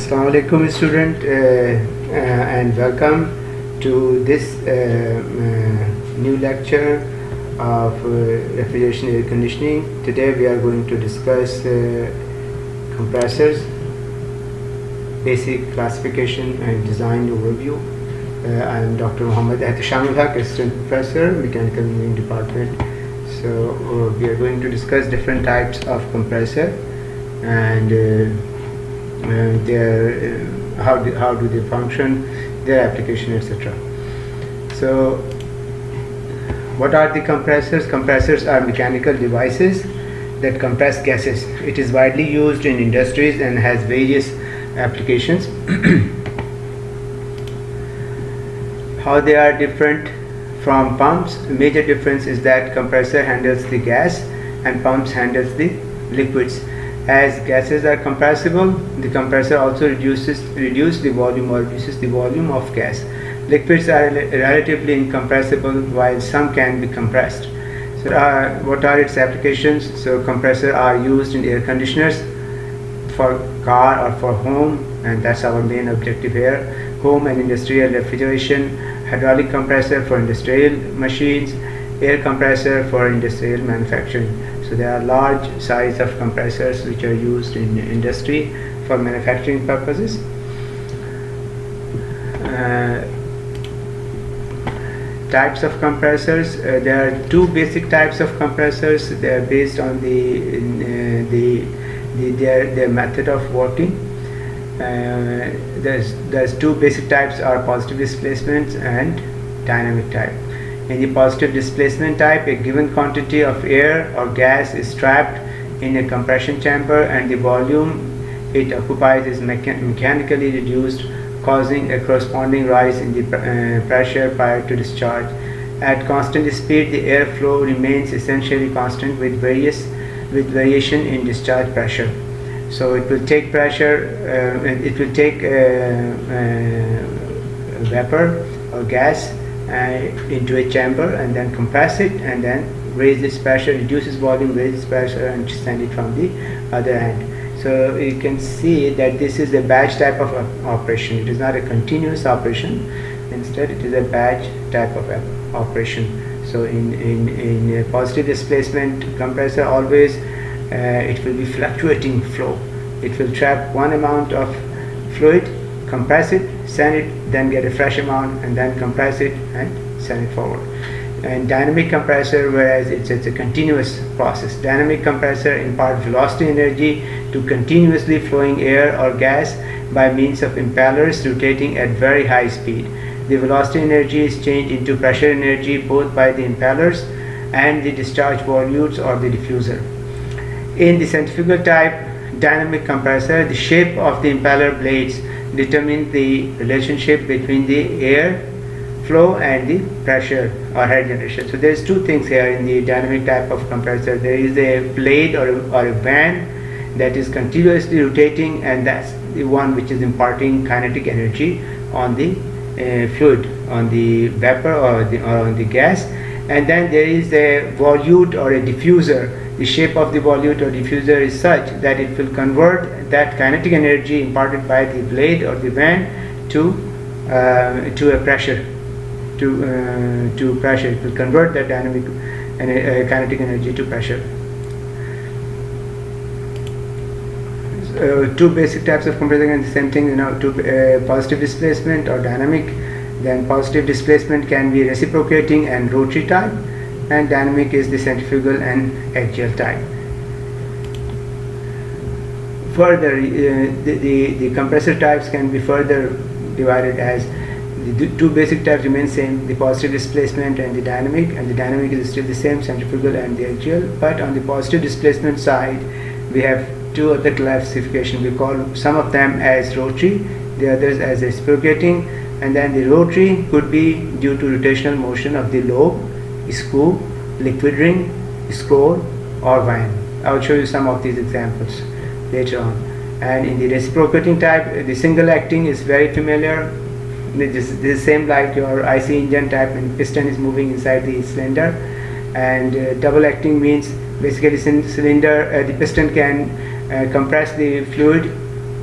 Assalamu alaikum student and welcome to this new lecture of refrigeration air conditioning. Today we are going to discuss compressors, basic classification and design overview. I am Dr. Muhammad Ehtishamul Haq, Assistant Professor, Mechanical Engineering Department. So we are going to discuss different types of compressor and how do they function, their application, etc. So what are the compressors? Compressors are mechanical devices that compress gases. It is widely used in industries and has various applications. How they are different from pumps? The major difference is that compressor handles the gas and pumps handles the liquids. As gases are compressible, the compressor also reduces the volume of gas. Liquids are relatively incompressible, while some can be compressed. So what are its applications? So compressors are used in air conditioners, for car or for home, and that's our main objective here. Home and industrial refrigeration, hydraulic compressor for industrial machines, air compressor for industrial manufacturing. So there are large size of compressors which are used in industry for manufacturing purposes. Types of compressors. There are two basic types of compressors. They are based on their method of working. There's two basic types are positive displacement and dynamic type. In the positive displacement type, a given quantity of air or gas is trapped in a compression chamber and the volume it occupies is mechanically reduced, causing a corresponding rise in the pressure prior to discharge. At constant speed, the airflow remains essentially constant with variation in discharge pressure. So it will take pressure, it will take vapor or gas into a chamber and then compress it and then raise its pressure, reduce its volume, raise its pressure, and send it from the other end. So you can see that this is a batch type of operation. It is not a continuous operation. Instead, it is a batch type of operation. So in a positive displacement compressor, always it will be fluctuating flow. It will trap one amount of fluid, compress it, send it, then get a fresh amount, and then compress it and send it forward. And dynamic compressor, whereas it's a continuous process. Dynamic compressor impart velocity energy to continuously flowing air or gas by means of impellers rotating at very high speed. The velocity energy is changed into pressure energy both by the impellers and the discharge volutes or the diffuser. In the centrifugal type dynamic compressor, the shape of the impeller blades determine the relationship between the air flow and the pressure or head generation. So there's two things here in the dynamic type of compressor. There is a blade or a van that is continuously rotating, and that's the one which is imparting kinetic energy on the fluid, on the vapor or on the gas. And then there is a volute or a diffuser. The shape of the volute or diffuser is such that it will convert that kinetic energy imparted by the blade or the van to a pressure, to pressure. It will convert that dynamic kinetic energy to pressure. Two basic types of compressor, and the same thing, positive displacement or dynamic. Then positive displacement can be reciprocating and rotary type, and dynamic is the centrifugal and axial type. Further, the compressor types can be further divided as the two basic types remain same, the positive displacement and the dynamic is still the same, centrifugal and the axial. But on the positive displacement side, we have two other classification. We call some of them as rotary, the others as reciprocating. And then the rotary could be due to rotational motion of the lobe, screw, liquid ring, scroll, or van. I will show you some of these examples later on. And in the reciprocating type, the single acting is very familiar. This is same like your IC engine type, and piston is moving inside the cylinder. And double acting means basically the piston can compress the fluid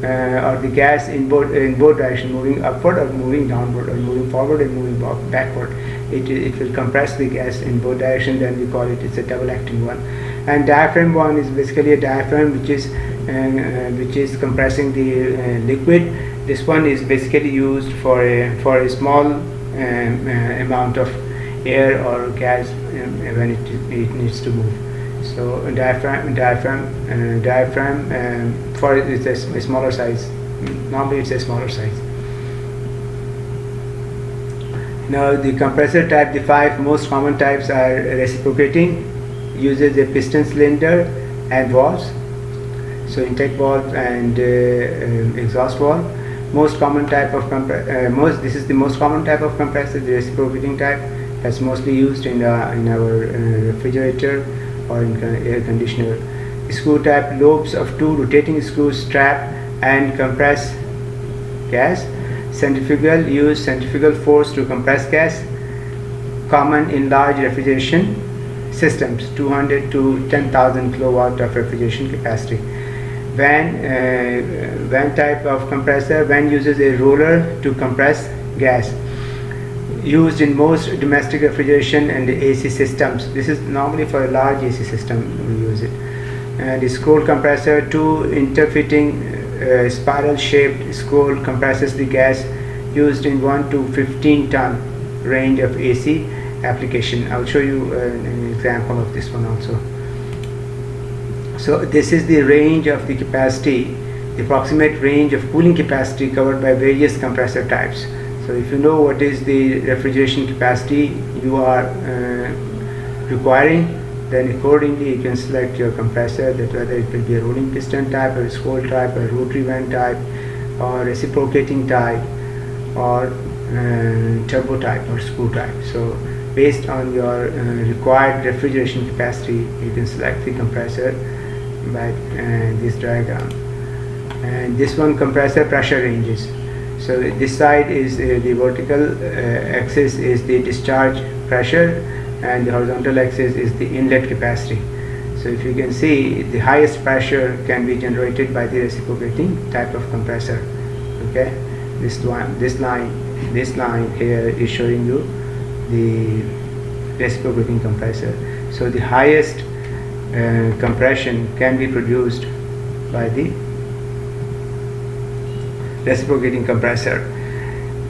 or the gas in both direction, moving upward or moving downward, or moving forward and moving backward. It will compress the gas in both directions. Then we call it's a double acting one. And diaphragm one is basically a diaphragm which is compressing the liquid. This one is basically used for a small amount of air or gas when it needs to move. So diaphragm for it's a smaller size. Normally it's a smaller size. Now the compressor type, the 5 most common types are reciprocating, uses a piston cylinder and valves. So intake valve and exhaust valve. Most common type of this is the most common type of compressor, the reciprocating type. That's mostly used in our refrigerator or in air conditioner. Screw type, lobes of 2 rotating screws trap and compress gas. Centrifugal, use centrifugal force to compress gas. Common in large refrigeration systems, 200 to 10,000 kilowatt of refrigeration capacity. Van type of compressor, van uses a roller to compress gas. Used in most domestic refrigeration and AC systems. This is normally for a large AC system we use it. The scroll compressor, 2 interfitting spiral shaped scroll compresses the gas, used in 1 to 15 ton range of AC application. I'll show you an example of this one also. So this is the range of the capacity, the approximate range of cooling capacity covered by various compressor types. So if you know what is the refrigeration capacity you are requiring, then accordingly you can select your compressor, that whether it will be a rolling piston type or a scroll type or rotary vane type or reciprocating type or turbo type or screw type. So based on your required refrigeration capacity, you can select the compressor by this diagram. And this one, compressor pressure ranges. So this side is the vertical axis is the discharge pressure, and the horizontal axis is the inlet capacity. So if you can see, the highest pressure can be generated by the reciprocating type of compressor. Okay, this line here is showing you the reciprocating compressor. So the highest compression can be produced by the reciprocating compressor,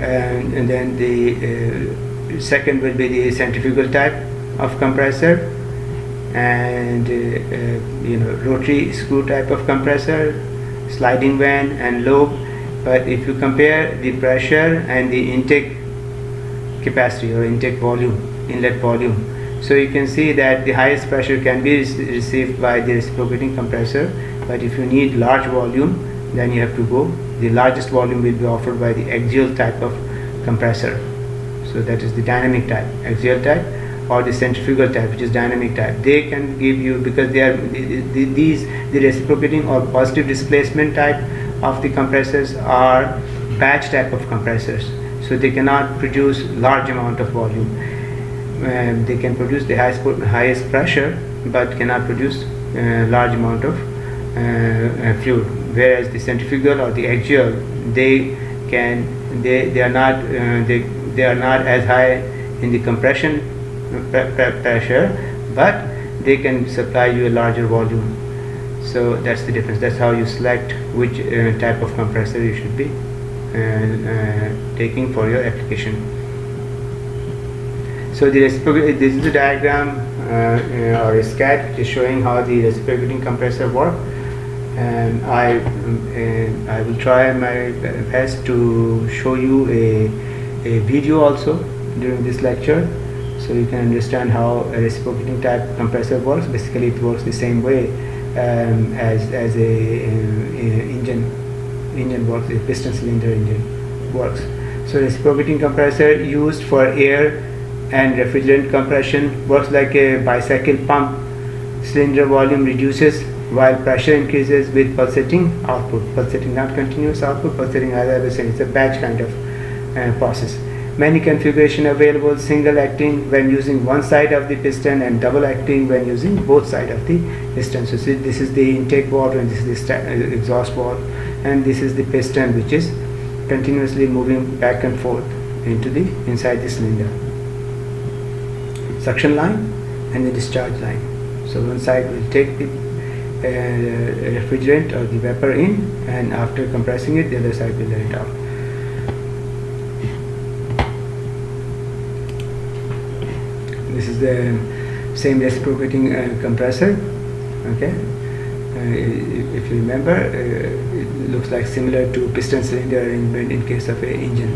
and then the second will be the centrifugal type of compressor, and rotary screw type of compressor, sliding vane and lobe. But if you compare the pressure and the intake capacity or intake volume, inlet volume, so you can see that the highest pressure can be received by the reciprocating compressor. But if you need large volume, then you have to go, the largest volume will be offered by the axial type of compressor. So that is the dynamic type, axial type, or the centrifugal type, which is dynamic type. They can give you, because they are the reciprocating or positive displacement type of the compressors are batch type of compressors. So they cannot produce large amount of volume. They can produce the highest pressure, but cannot produce large amount of fluid. Whereas the centrifugal or the axial, they are not as high in the compression pressure, but they can supply you a larger volume. So that's the difference. That's how you select which type of compressor you should be taking for your application. So this is the diagram or a sketch which is showing how the reciprocating compressor works. And I will try my best to show you a video also during this lecture, so you can understand how a reciprocating type compressor works. Basically it works the same way as a engine works, a piston cylinder engine works. So reciprocating compressor used for air and refrigerant compression works like a bicycle pump. Cylinder volume reduces while pressure increases with pulsating output. Pulsating, not continuous output, pulsating, as I was saying, it's a batch kind of process. Many configuration available: single acting when using one side of the piston, and double acting when using both sides of the piston. So see, this is the intake valve and this is the exhaust valve. and this is the piston which is continuously moving back and forth into the inside the cylinder. Suction line and the discharge line. So one side will take the refrigerant or the vapor in, and after compressing it, the other side will let it out. This is the same reciprocating compressor. Okay, if you remember, it looks like similar to piston cylinder arrangement in case of an engine.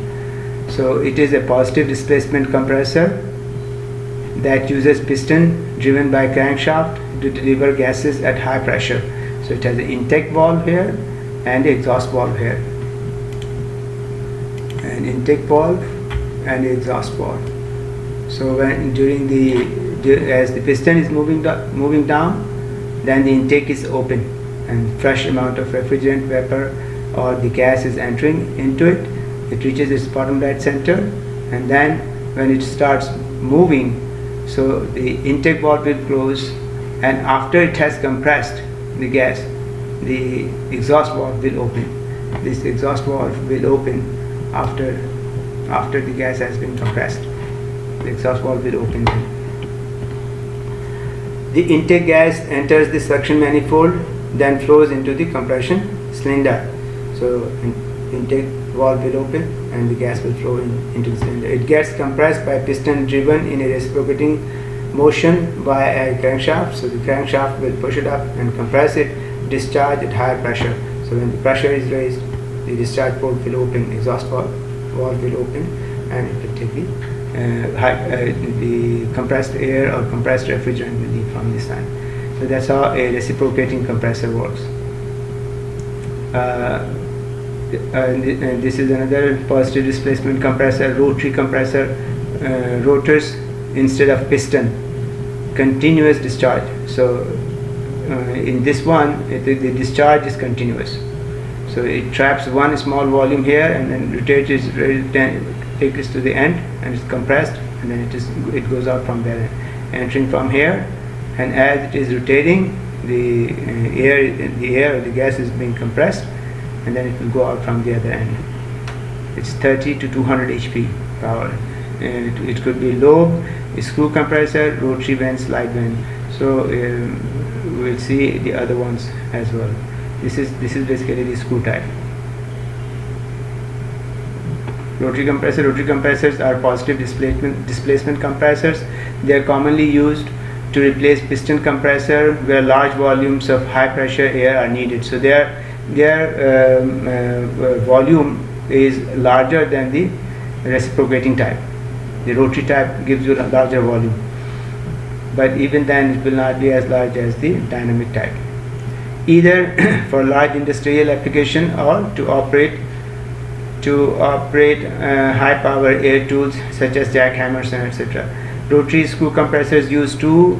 So it is a positive displacement compressor that uses piston driven by crankshaft to deliver gases at high pressure. So it has an intake valve here and exhaust valve here, an intake valve and exhaust valve. So when as the piston is moving down, then the intake is open and fresh amount of refrigerant vapor or the gas is entering into it. It reaches its bottom right center, and then when it starts moving, so the intake valve will close, and after it has compressed the gas, the exhaust valve will open. This exhaust valve will open after the gas has been compressed. The exhaust valve will open then. The intake gas enters the suction manifold, then flows into the compression cylinder. So intake valve will open and the gas will flow into the cylinder. It gets compressed by piston driven in a reciprocating motion by a crankshaft. So the crankshaft will push it up and compress it, discharge at higher pressure. So when the pressure is raised, the discharge port will open, exhaust valve will open, and it will take the compressed air or compressed refrigerant will leave from this side. So that's how a reciprocating compressor works. And this is another positive displacement compressor, rotary compressor, rotors instead of piston, continuous discharge. So in this one, the discharge is continuous. So it traps one small volume here and then rotates it, takes it to the end, and it's compressed, and then it goes out from there, entering from here, and as it is rotating, the the gas is being compressed, and then it will go out from the other end. It's 30 to 200 HP power. It could be lobe, screw compressor, rotary vent, slide vent. So we'll see the other ones as well. This is basically the screw type. Rotary compressors are positive displacement compressors. They are commonly used to replace piston compressor where large volumes of high pressure air are needed. So their volume is larger than the reciprocating type. The rotary type gives you a larger volume, but even then it will not be as large as the dynamic type, either for large industrial application or to operate high power air tools such as jackhammers and etc. Rotary screw compressors use two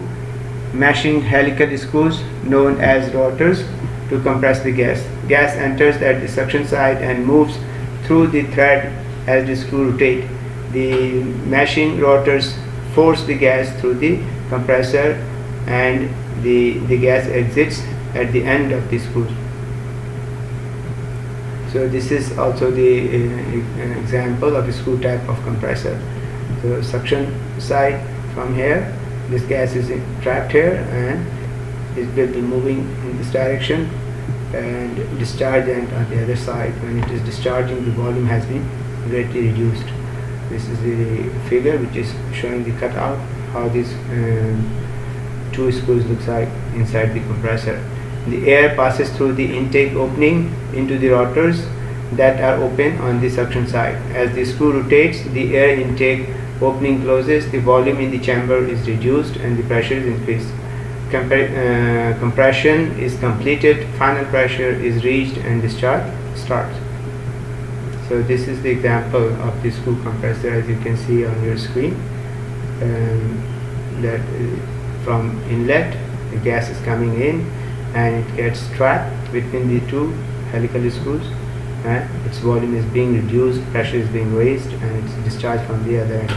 meshing helical screws known as rotors to compress the gas. Gas enters at the suction side and moves through the thread as the screw rotates. The meshing rotors force the gas through the compressor, and the gas exits at the end of the screws. So this is also an example of a screw type of compressor. So suction side from here, this gas is trapped here and it will be moving in this direction, and discharge, and on the other side when it is discharging, the volume has been greatly reduced. This is the figure which is showing the cutout, how these two screws looks like inside the compressor. The air passes through the intake opening into the rotors that are open on the suction side. As the screw rotates, the air intake opening closes, the volume in the chamber is reduced and the pressure is increased. Compression is completed, final pressure is reached, and discharge starts. So this is the example of the screw compressor, as you can see on your screen. That from inlet, the gas is coming in and it gets trapped between the two helical screws, and its volume is being reduced, pressure is being raised, and it's discharged from the other end.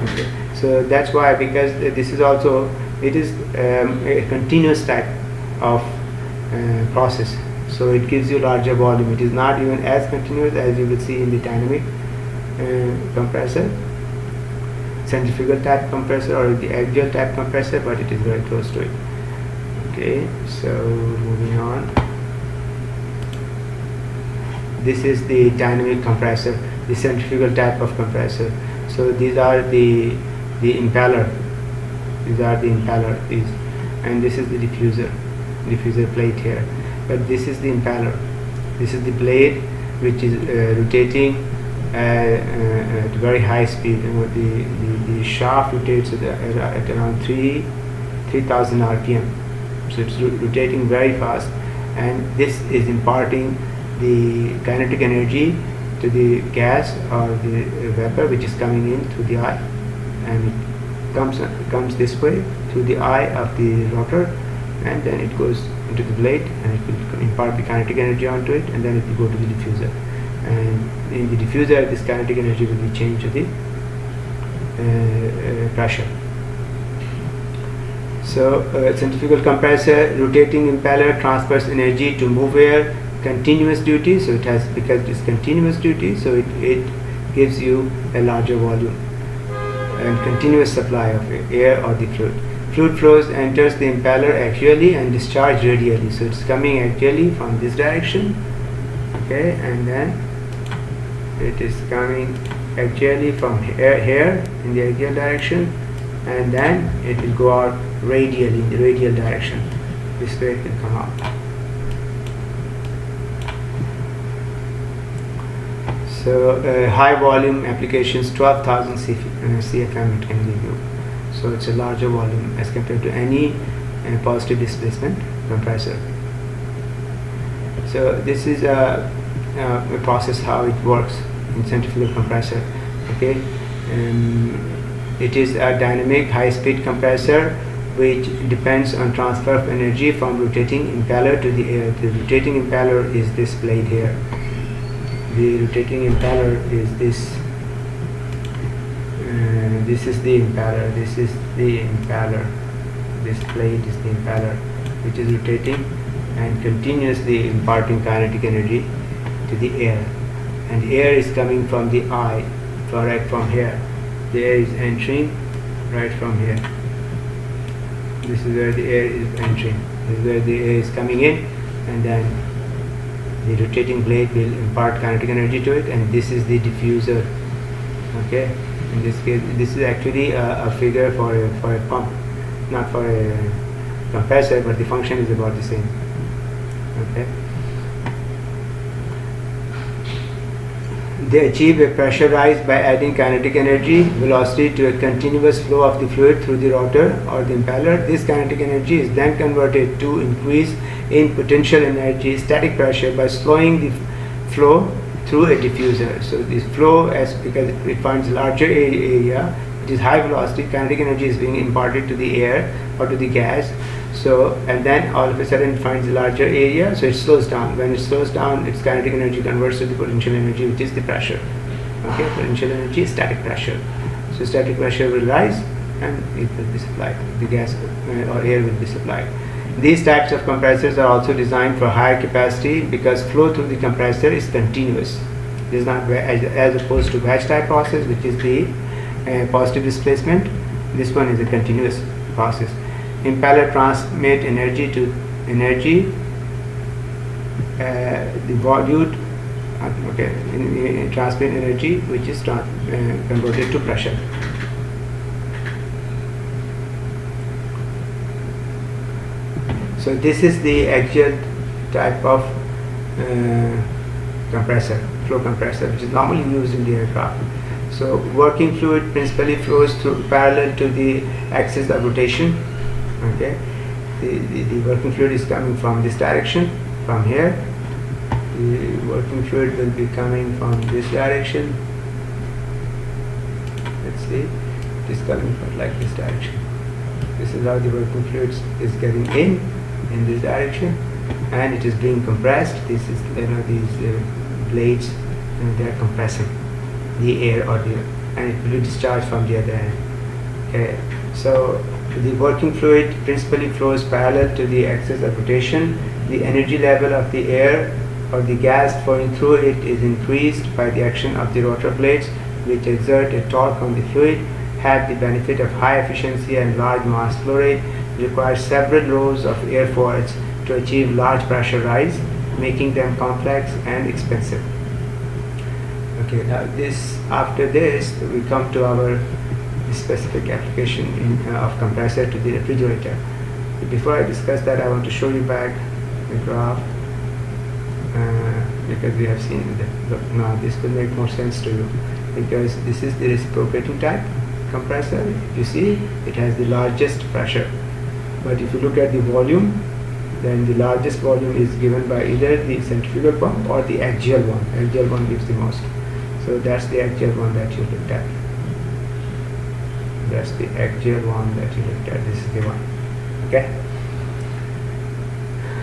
Okay. So that's why, because this is also, it is a continuous type of process. so it gives you larger volume. It is not even as continuous as you will see in the dynamic compressor, centrifugal type compressor or the axial type compressor, but it is very close to it. Okay, so moving on. This is the dynamic compressor, the centrifugal type of compressor. So these are the impeller. These are the impeller. And this is the diffuser plate here. But this is the impeller. This is the blade which is rotating at very high speed. You know, the shaft rotates at around 3000 RPM. So it's rotating very fast, and this is imparting the kinetic energy to the gas or the vapor which is coming in through the eye, and it comes this way through the eye of the rotor, and then it goes into the blade and it will impart the kinetic energy onto it, and then it will go to the diffuser, and in the diffuser this kinetic energy will be changed to the pressure. So centrifugal compressor, rotating impeller transfers energy to move air, continuous duty, so it has, because it is continuous duty, so it gives you a larger volume and continuous supply of air or the fluid. Fluid flows, enters the impeller axially and discharge radially, so it's coming axially from this direction, okay, and then it is coming axially from here in the axial direction, and then it will go out radially in the radial direction. This way it will come out. So high volume applications, 12,000 CFM it can give you. So it's a larger volume as compared to any positive displacement compressor. So this is a process how it works in centrifugal compressor. Okay, it is a dynamic high-speed compressor which depends on transfer of energy from rotating impeller to the air. The rotating impeller is this blade here. The rotating impeller is this. This is the impeller. This is the impeller. This plate is the impeller, which is rotating and continuously imparting kinetic energy to the air. And air is coming from the eye, right from here. The air is entering right from here. This is where the air is entering. This is where the air is coming in, and then the rotating blade will impart kinetic energy to it, and this is the diffuser. Okay, in this case this is actually a figure for a pump, not for a compressor, but the function is about the same. Okay, they achieve a pressure rise by adding kinetic energy velocity to a continuous flow of the fluid through the rotor or the impeller. This kinetic energy is then converted to increase in potential energy static pressure by slowing the flow through a diffuser. So this flow, as because it finds larger area, it is high velocity, kinetic energy is being imparted to the air or to the gas. So, and then all of a sudden it finds a larger area, so it slows down. When it slows down, its kinetic energy converts to the potential energy, which is the pressure. Okay, potential energy is static pressure. So static pressure will rise and it will be supplied. The gas or air will be supplied. These types of compressors are also designed for higher capacity because flow through the compressor is continuous. It is not as opposed to batch type process, which is the positive displacement. This one is a continuous process. Impeller transmit energy to energy, the volute, transmit energy which is converted to pressure. So this is the actual type of compressor, flow compressor, which is normally used in the aircraft. So working fluid principally flows through parallel to the axis of rotation. Okay, the working fluid is coming from this direction, from here. The working fluid will be coming from this direction. Let's see, it is coming from like this direction. This is how the working fluid is getting in this direction, and it is being compressed. This is, these blades, they are compressing the air or the, and it will be discharged from the other end. Okay, so the working fluid principally flows parallel to the axis of rotation the energy level of the air or the gas flowing through it is increased by the action of the rotor blades, which exert a torque on the fluid, have the benefit of high efficiency and large mass flow rate, require several rows of airfoils to achieve large pressure rise, making them complex and expensive. Okay, now after this we come to our specific application of compressor to the refrigerator. Before I discuss that, I want to show you back the graph because we have seen that. Now this will make more sense to you, because this is the reciprocating type compressor. You see it has the largest pressure, but if you look at the volume, then the largest volume is given by either the centrifugal pump or the axial one. Axial one gives the most. So that's the axial one that you looked at. That's the axial one that you looked at. This is the one. Okay.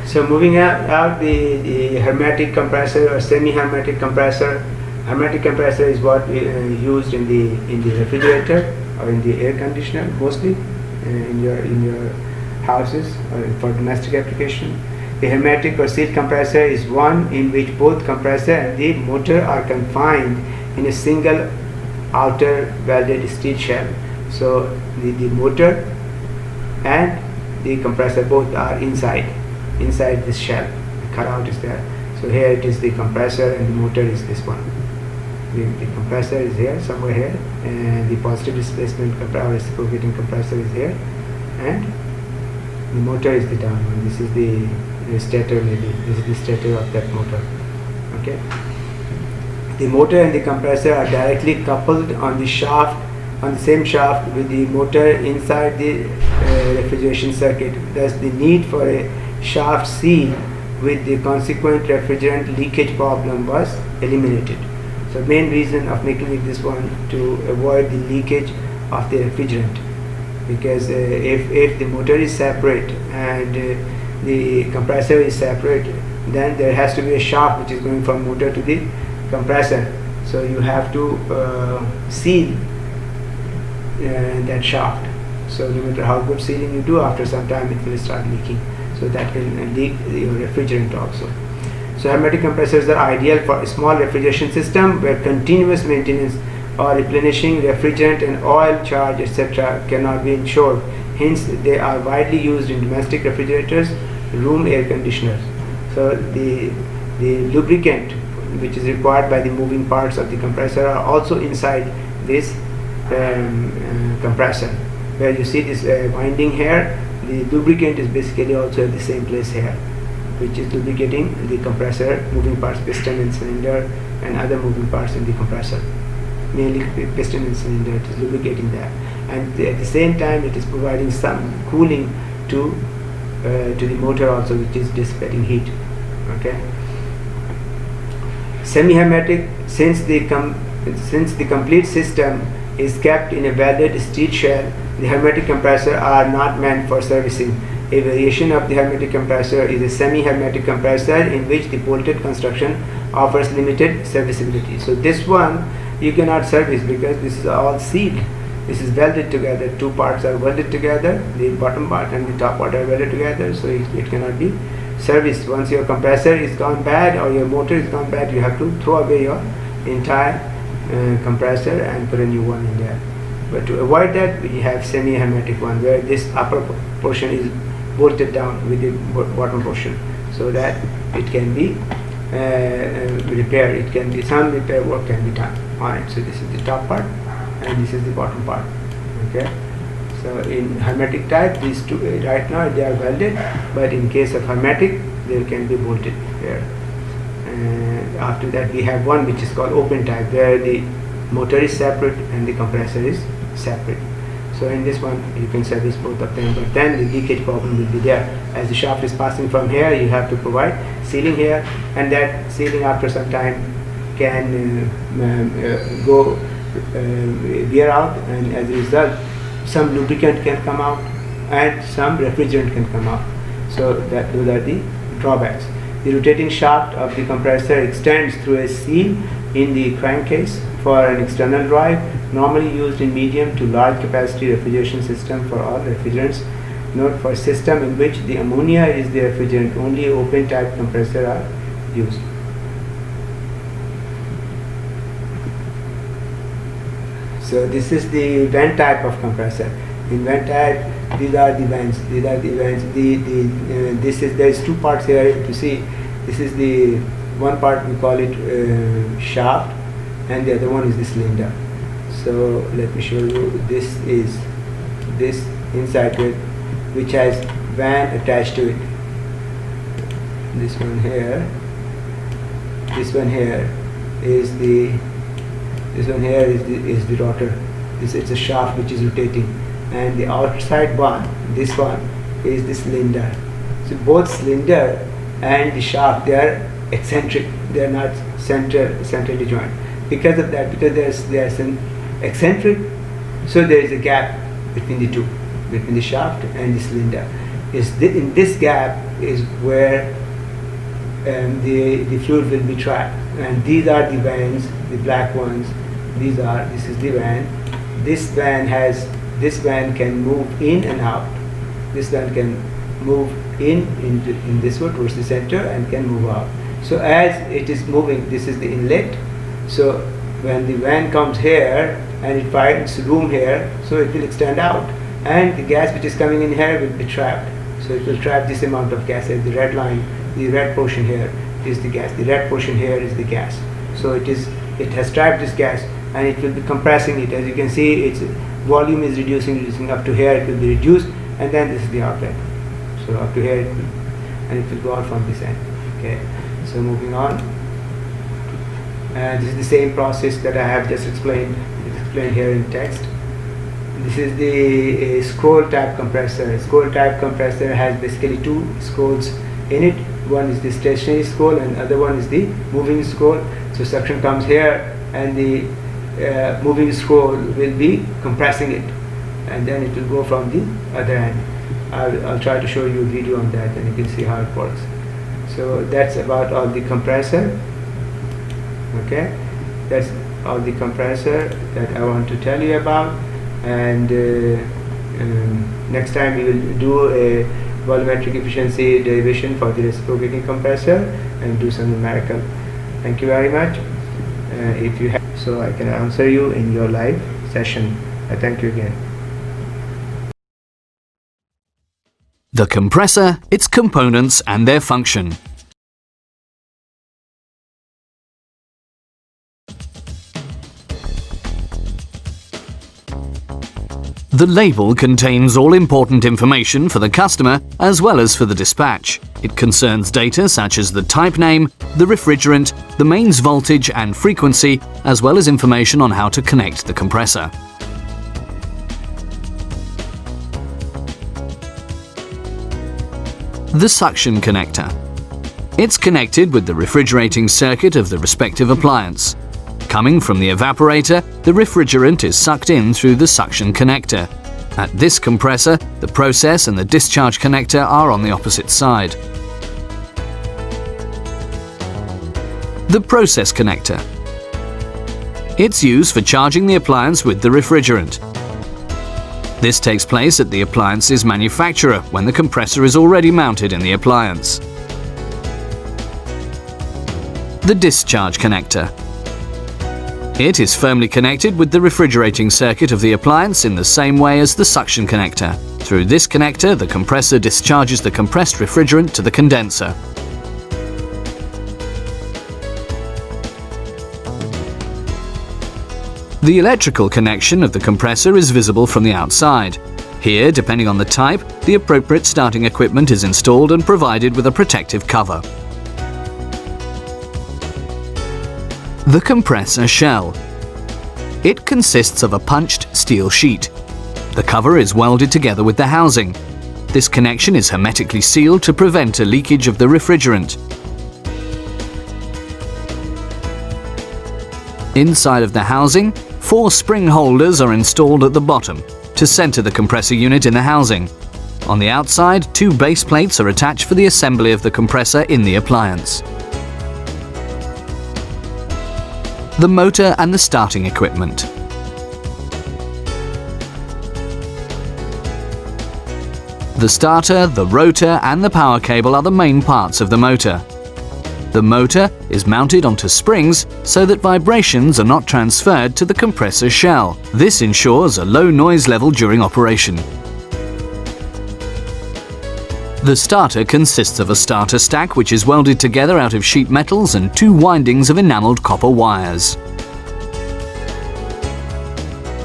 So moving out the hermetic compressor or semi-hermetic compressor. Hermetic compressor is what we used in the refrigerator or in the air conditioner, mostly in your houses or for domestic application. The hermetic or sealed compressor is one in which both compressor and the motor are confined in a single outer welded steel shell. So the motor and the compressor both are inside this shell. The cutout is there. So here it is the compressor and the motor is this one. The compressor is here, somewhere here, and the positive displacement reciprocating compressor is here, and the motor is the down one. This is the stator, maybe. This is the stator of that motor. Okay. The motor and the compressor are directly coupled on the shaft, on the same shaft, with the motor inside the refrigeration circuit. Thus, the need for a shaft seal with the consequent refrigerant leakage problem was eliminated. So main reason of making it this one to avoid the leakage of the refrigerant, because if the motor is separate and the compressor is separate, then there has to be a shaft which is going from motor to the compressor. So you have to seal that shaft. So no matter how good sealing you do, after some time it will start leaking. So that can leak your refrigerant also. So hermetic compressors are ideal for a small refrigeration system where continuous maintenance or replenishing refrigerant and oil charge etc. cannot be ensured. Hence they are widely used in domestic refrigerators, room air conditioners. So the lubricant which is required by the moving parts of the compressor are also inside this compressor. Where you see this winding here, the lubricant is basically also at the same place here, which is lubricating the compressor moving parts, piston and cylinder and other moving parts in the compressor. Mainly piston and cylinder, it is lubricating that, and at the same time it is providing some cooling to the motor also, which is dissipating heat. Okay. Semi-hermetic, since the complete system is kept in a welded steel shell, the hermetic compressor are not meant for servicing. A variation of the hermetic compressor is a semi-hermetic compressor in which the bolted construction offers limited serviceability. So this one you cannot service because this is all sealed. This is welded together. Two parts are welded together. The bottom part and the top part are welded together. So it cannot be serviced. Once your compressor is gone bad or your motor is gone bad, you have to throw away your entire compressor and put a new one in there. But to avoid that, we have semi-hermetic one where this upper portion is bolted down with the bottom portion, so that it can be repaired. It can be, some repair work can be done on it. So this is the top part and this is the bottom part. Okay. So in hermetic type, these two right now they are welded, but in case of hermetic, they can be bolted here. And after that, we have one which is called open type, where the motor is separate and the compressor is separate. So in this one you can service both of them, but then the leakage problem will be there. As the shaft is passing from here, you have to provide sealing here, and that sealing after some time can go wear out, and as a result some lubricant can come out and some refrigerant can come out. So those are the drawbacks. The rotating shaft of the compressor extends through a seal in the crankcase for an external drive, normally used in medium to large capacity refrigeration system for all refrigerants. Note: for system in which the ammonia is the refrigerant, only open type compressor are used. So this is the vent type of compressor. In vent type, these are the vents. These are the vents. There is two parts here to see. This is the one part, we call it shaft, and the other one is the cylinder. So let me show you. This is this inside it, which has van attached to it. This one here. This one here is the. This one here is the rotor. It's a shaft which is rotating, and the outside one, this one, is the cylinder. So both cylinder and the shaft, they are eccentric. They are not centrally joined. Because of that, because there's an eccentric, so there is a gap between the two, between the shaft and the cylinder. In this gap is where the fluid will be trapped, and these are the vans, the black ones. This is the van. This van can move in and out. This van can move in this way towards the center and can move out. So as it is moving, this is the inlet. So when the van comes here and it finds room here, so it will extend out, and the gas which is coming in here will be trapped. So it will trap this amount of gas. The red line, the red portion here is the gas. The red portion here is the gas. So it has trapped this gas, and it will be compressing it. As you can see, its volume is reducing up to here. It will be reduced, and then this is the outlet. So up to here, and it will go out from this end. Okay. So moving on. This is the same process that I have just explained. It's explained here in text. This is the scroll type compressor. Scroll type compressor has basically two scrolls in it. One is the stationary scroll, and other one is the moving scroll. So suction comes here, and the moving scroll will be compressing it, and then it will go from the other end. I'll try to show you a video on that, and you can see how it works. So that's about all the compressor. Okay, that's all the compressor that I want to tell you about, and next time we will do a volumetric efficiency derivation for the reciprocating compressor and do some numerical. Thank you very much. If you have, so I can answer you in your live session. I thank you again. The compressor, its components and their function. The label contains all important information for the customer as well as for the dispatch. It concerns data such as the type name, the refrigerant, the mains voltage and frequency, as well as information on how to connect the compressor. The suction connector. It's connected with the refrigerating circuit of the respective appliance. Coming from the evaporator, the refrigerant is sucked in through the suction connector. At this compressor, the process and the discharge connector are on the opposite side. The process connector. It's used for charging the appliance with the refrigerant. This takes place at the appliance's manufacturer when the compressor is already mounted in the appliance. The discharge connector. It is firmly connected with the refrigerating circuit of the appliance in the same way as the suction connector. Through this connector, the compressor discharges the compressed refrigerant to the condenser. The electrical connection of the compressor is visible from the outside. Here, depending on the type, the appropriate starting equipment is installed and provided with a protective cover. The compressor shell. It consists of a punched steel sheet. The cover is welded together with the housing. This connection is hermetically sealed to prevent a leakage of the refrigerant. Inside of the housing, 4 spring holders are installed at the bottom to center the compressor unit in the housing. On the outside, 2 base plates are attached for the assembly of the compressor in the appliance. The motor and the starting equipment. The starter, the rotor and the power cable are the main parts of the motor. The motor is mounted onto springs so that vibrations are not transferred to the compressor shell. This ensures a low noise level during operation. The starter consists of a starter stack which is welded together out of sheet metals and 2 windings of enameled copper wires.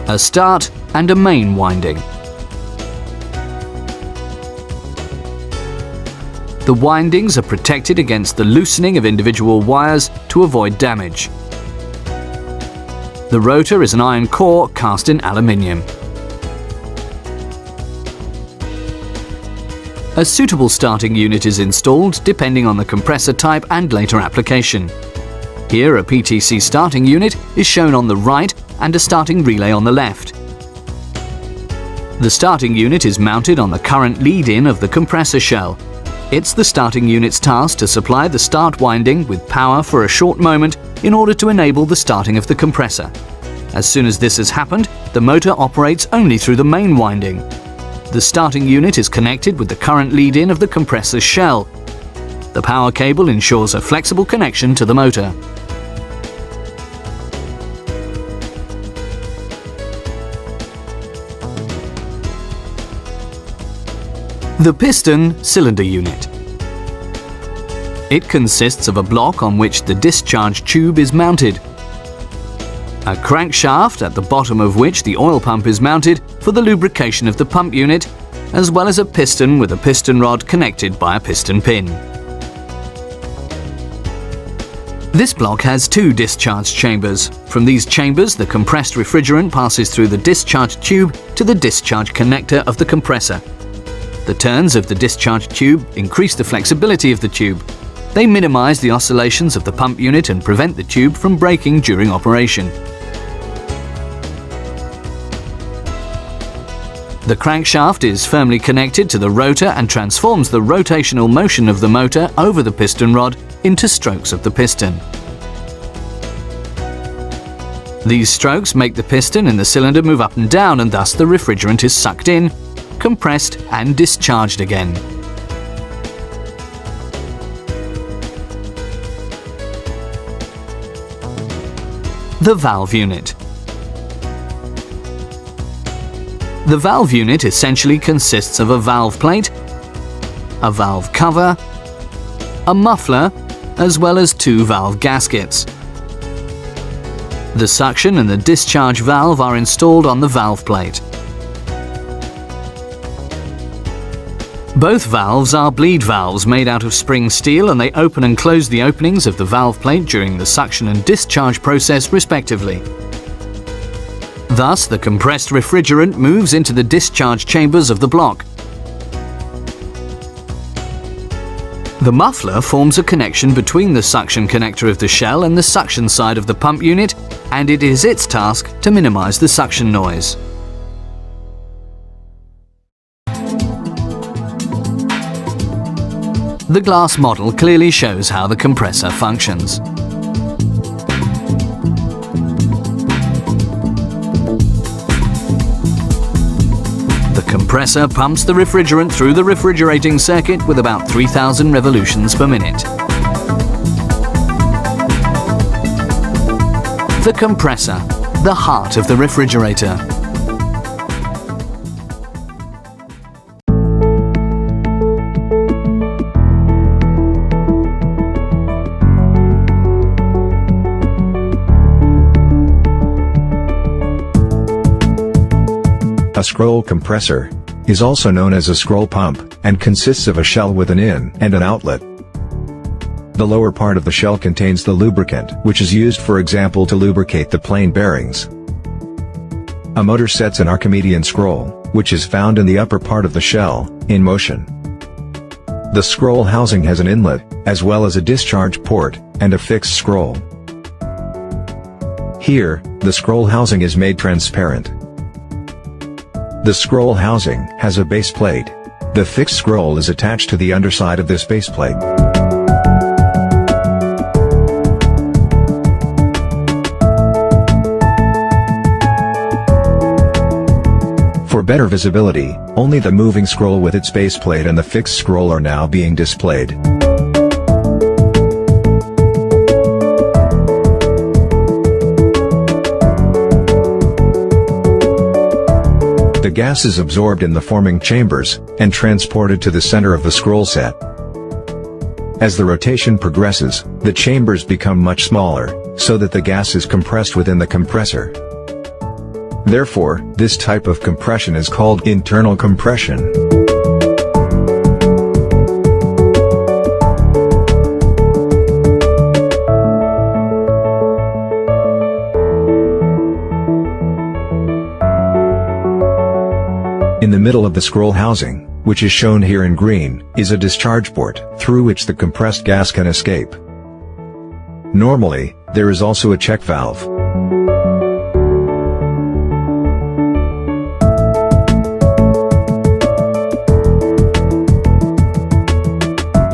A start and a main winding. The windings are protected against the loosening of individual wires to avoid damage. The rotor is an iron core cast in aluminium. A suitable starting unit is installed depending on the compressor type and later application. Here a PTC starting unit is shown on the right and a starting relay on the left. The starting unit is mounted on the current lead-in of the compressor shell. It's the starting unit's task to supply the start winding with power for a short moment in order to enable the starting of the compressor. As soon as this has happened, the motor operates only through the main winding. The starting unit is connected with the current lead-in of the compressor shell. The power cable ensures a flexible connection to the motor. The piston cylinder unit. It consists of a block on which the discharge tube is mounted, a crankshaft at the bottom of which the oil pump is mounted for the lubrication of the pump unit, as well as a piston with a piston rod connected by a piston pin. This block has 2 discharge chambers. From these chambers, the compressed refrigerant passes through the discharge tube to the discharge connector of the compressor. The turns of the discharge tube increase the flexibility of the tube. They minimize the oscillations of the pump unit and prevent the tube from breaking during operation. The crankshaft is firmly connected to the rotor and transforms the rotational motion of the motor over the piston rod into strokes of the piston. These strokes make the piston in the cylinder move up and down, and thus the refrigerant is sucked in, compressed and discharged again. The valve unit. The valve unit essentially consists of a valve plate, a valve cover, a muffler, as well as 2 valve gaskets. The suction and the discharge valve are installed on the valve plate. Both valves are bleed valves made out of spring steel, and they open and close the openings of the valve plate during the suction and discharge process respectively. Thus, the compressed refrigerant moves into the discharge chambers of the block. The muffler forms a connection between the suction connector of the shell and the suction side of the pump unit, and it is its task to minimize the suction noise. The glass model clearly shows how the compressor functions. The compressor pumps the refrigerant through the refrigerating circuit with about 3,000 revolutions per minute. The compressor, the heart of the refrigerator. A scroll compressor is also known as a scroll pump and consists of a shell with an in and an outlet. The lower part of the shell contains the lubricant, which is used, for example, to lubricate the plane bearings. A motor sets an Archimedean scroll, which is found in the upper part of the shell, in motion. The scroll housing has an inlet, as well as a discharge port, and a fixed scroll. Here, the scroll housing is made transparent. The scroll housing has a base plate. The fixed scroll is attached to the underside of this base plate. For For better visibility, only the moving scroll with its base plate and the fixed scroll are now being displayed. The gas is absorbed in the forming chambers, and transported to the center of the scroll set. As the rotation progresses, the chambers become much smaller, so that the gas is compressed within the compressor. Therefore, this type of compression is called internal compression. In the middle of the scroll housing, which is shown here in green, is a discharge port, through which the compressed gas can escape. Normally, there is also a check valve.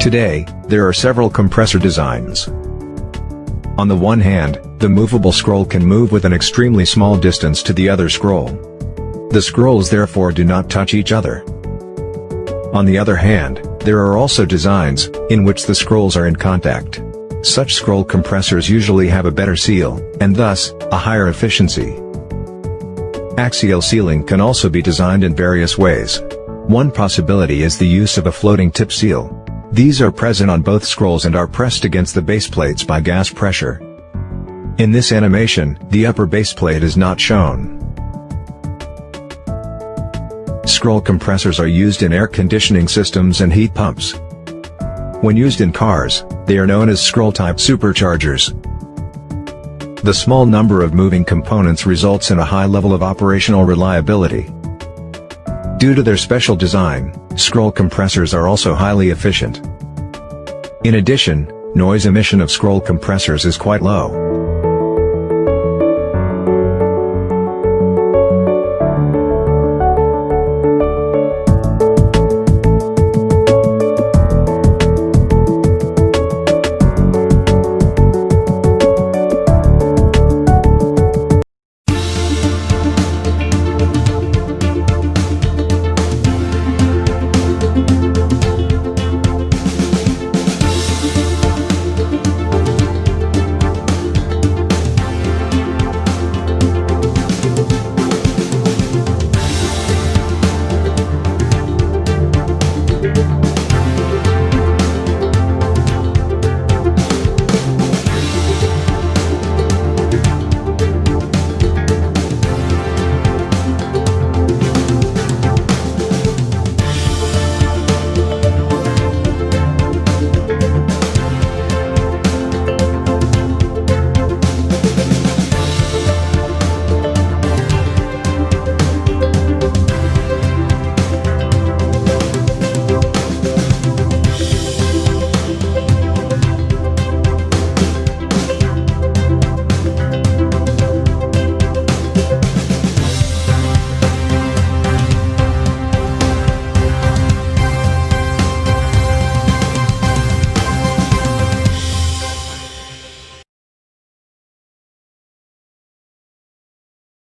Today, there are several compressor designs. On the one hand, the movable scroll can move with an extremely small distance to the other scroll. The scrolls therefore do not touch each other. On the other hand, there are also designs, in which the scrolls are in contact. Such scroll compressors usually have a better seal, and thus, a higher efficiency. Axial sealing can also be designed in various ways. One possibility is the use of a floating tip seal. These are present on both scrolls and are pressed against the base plates by gas pressure. In this animation, the upper base plate is not shown. Scroll compressors are used in air conditioning systems and heat pumps. When used in cars, they are known as scroll-type superchargers. The small number of moving components results in a high level of operational reliability. Due to their special design, scroll compressors are also highly efficient. In addition, noise emission of scroll compressors is quite low.